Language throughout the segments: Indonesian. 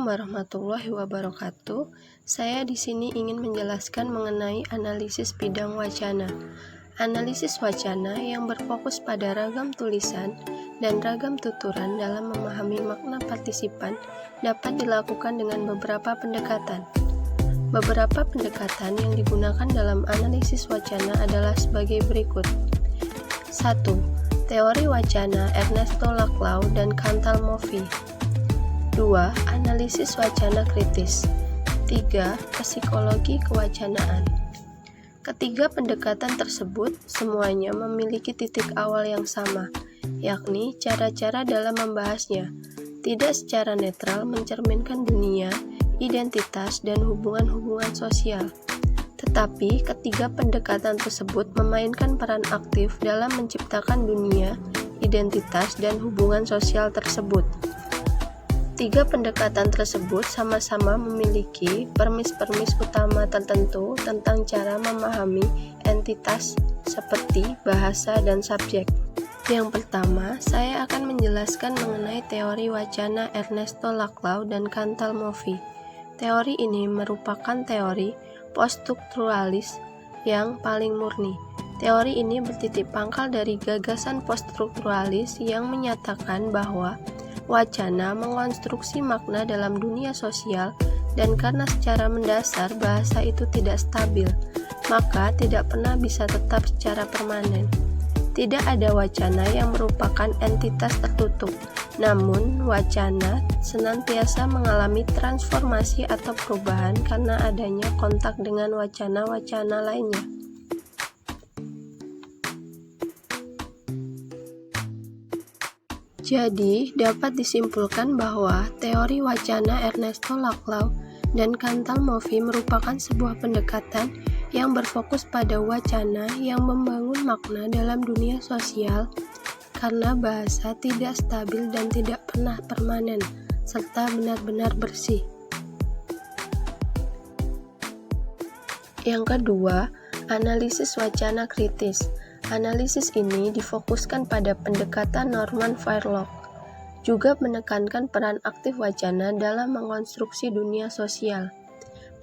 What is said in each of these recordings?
warahmatullahi wabarakatuh. Saya di sini ingin menjelaskan mengenai analisis bidang wacana. Analisis wacana yang berfokus pada ragam tulisan dan ragam tuturan dalam memahami makna partisipan dapat dilakukan dengan beberapa pendekatan. Beberapa pendekatan yang digunakan dalam analisis wacana adalah sebagai berikut. 1. Teori wacana Ernesto Laclau dan Chantal Mouffe. 2. Analisis wacana kritis. 3. Psikologi kewacanaan. Ketiga pendekatan tersebut semuanya memiliki titik awal yang sama, yakni cara-cara dalam membahasnya, tidak secara netral mencerminkan dunia, identitas, dan hubungan-hubungan sosial. Tetapi ketiga pendekatan tersebut memainkan peran aktif dalam menciptakan dunia, identitas, dan hubungan sosial tersebut. Tiga pendekatan tersebut sama-sama memiliki permis-permis utama tertentu tentang cara memahami entitas seperti bahasa dan subjek. Yang pertama, saya akan menjelaskan mengenai teori wacana Ernesto Laclau dan Chantal Mouffe. Teori ini merupakan teori poststrukturalis yang paling murni. Teori ini bertitik pangkal dari gagasan poststrukturalis yang menyatakan bahwa wacana mengonstruksi makna dalam dunia sosial, dan karena secara mendasar bahasa itu tidak stabil, maka tidak pernah bisa tetap secara permanen. Tidak ada wacana yang merupakan entitas tertutup, namun wacana senantiasa mengalami transformasi atau perubahan karena adanya kontak dengan wacana-wacana lainnya. Jadi, dapat disimpulkan bahwa teori wacana Ernesto Laclau dan Chantal Mouffe merupakan sebuah pendekatan yang berfokus pada wacana yang membangun makna dalam dunia sosial karena bahasa tidak stabil dan tidak pernah permanen, serta benar-benar bersih. Yang kedua, analisis wacana kritis. Analisis ini difokuskan pada pendekatan Norman Fairlock, juga menekankan peran aktif wacana dalam mengonstruksi dunia sosial.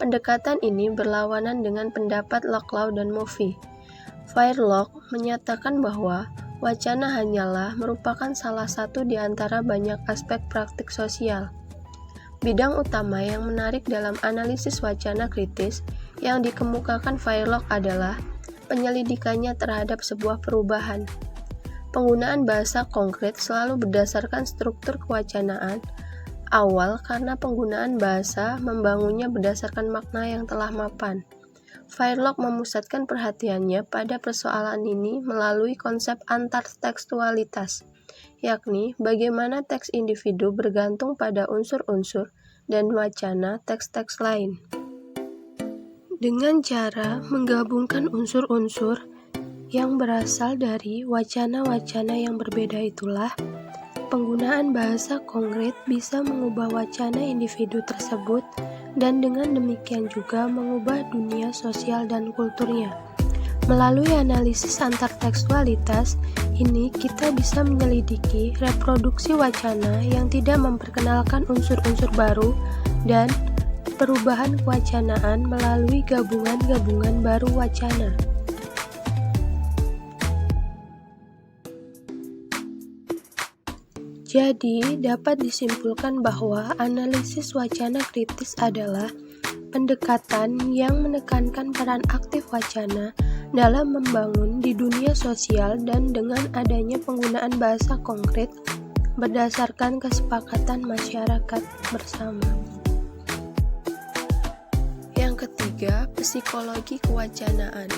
Pendekatan ini berlawanan dengan pendapat Laclau dan Mouffe. Fairlock menyatakan bahwa wacana hanyalah merupakan salah satu di antara banyak aspek praktik sosial. Bidang utama yang menarik dalam analisis wacana kritis yang dikemukakan Fairlock adalah penyelidikannya terhadap sebuah perubahan. Penggunaan bahasa konkret selalu berdasarkan struktur kewacanaan awal karena penggunaan bahasa membangunnya berdasarkan makna yang telah mapan. Fairlock memusatkan perhatiannya pada persoalan ini melalui konsep antartekstualitas, yakni bagaimana teks individu bergantung pada unsur-unsur dan wacana teks-teks lain. Dengan cara menggabungkan unsur-unsur yang berasal dari wacana-wacana yang berbeda itulah, penggunaan bahasa konkret bisa mengubah wacana individu tersebut dan dengan demikian juga mengubah dunia sosial dan kulturnya. Melalui analisis antartekstualitas ini kita bisa menyelidiki reproduksi wacana yang tidak memperkenalkan unsur-unsur baru dan perubahan kewacanaan melalui gabungan-gabungan baru wacana. Jadi, dapat disimpulkan bahwa analisis wacana kritis adalah pendekatan yang menekankan peran aktif wacana dalam membangun di dunia sosial dan dengan adanya penggunaan bahasa konkret berdasarkan kesepakatan masyarakat bersama. Yang ketiga, psikologi kewacanaan.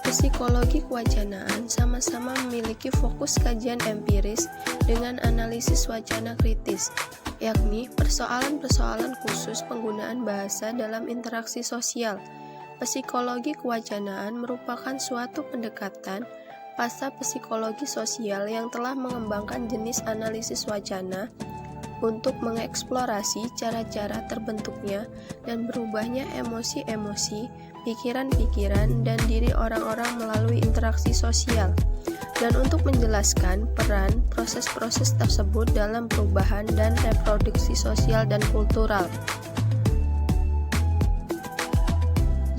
Psikologi kewacanaan sama-sama memiliki fokus kajian empiris dengan analisis wacana kritis, yakni persoalan-persoalan khusus penggunaan bahasa dalam interaksi sosial. Psikologi kewacanaan merupakan suatu pendekatan pasca psikologi sosial yang telah mengembangkan jenis analisis wacana untuk mengeksplorasi cara-cara terbentuknya dan berubahnya emosi-emosi, pikiran-pikiran, dan diri orang-orang melalui interaksi sosial. dan untuk menjelaskan peran proses-proses tersebut dalam perubahan dan reproduksi sosial dan kultural.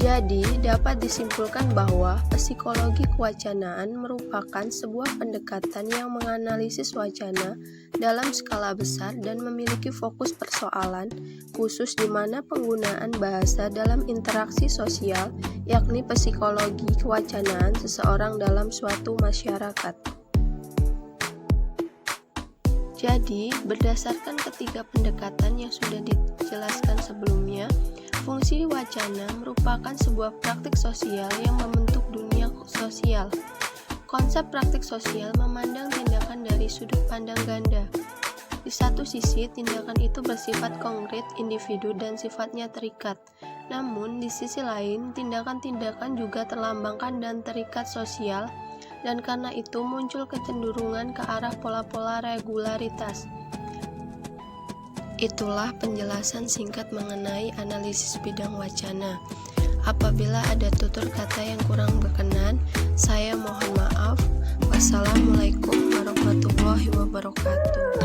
Jadi, dapat disimpulkan bahwa psikologi kewacanaan merupakan sebuah pendekatan yang menganalisis wacana dalam skala besar dan memiliki fokus persoalan khusus di mana penggunaan bahasa dalam interaksi sosial, yakni psikologi kewacanaan seseorang dalam suatu masyarakat. Jadi, berdasarkan ketiga pendekatan yang sudah dijelaskan sebelumnya, fungsi wacana merupakan sebuah praktik sosial yang membentuk dunia sosial. Konsep praktik sosial memandang tindakan dari sudut pandang ganda. Di satu sisi, tindakan itu bersifat konkret, individu, dan sifatnya terikat. Namun, di sisi lain, tindakan-tindakan juga terlambangkan dan terikat sosial, dan karena itu muncul kecenderungan ke arah pola-pola regularitas. Itulah penjelasan singkat mengenai analisis bidang wacana. Apabila ada tutur kata yang kurang berkenan, saya mohon maaf. Wassalamualaikum warahmatullahi wabarakatuh.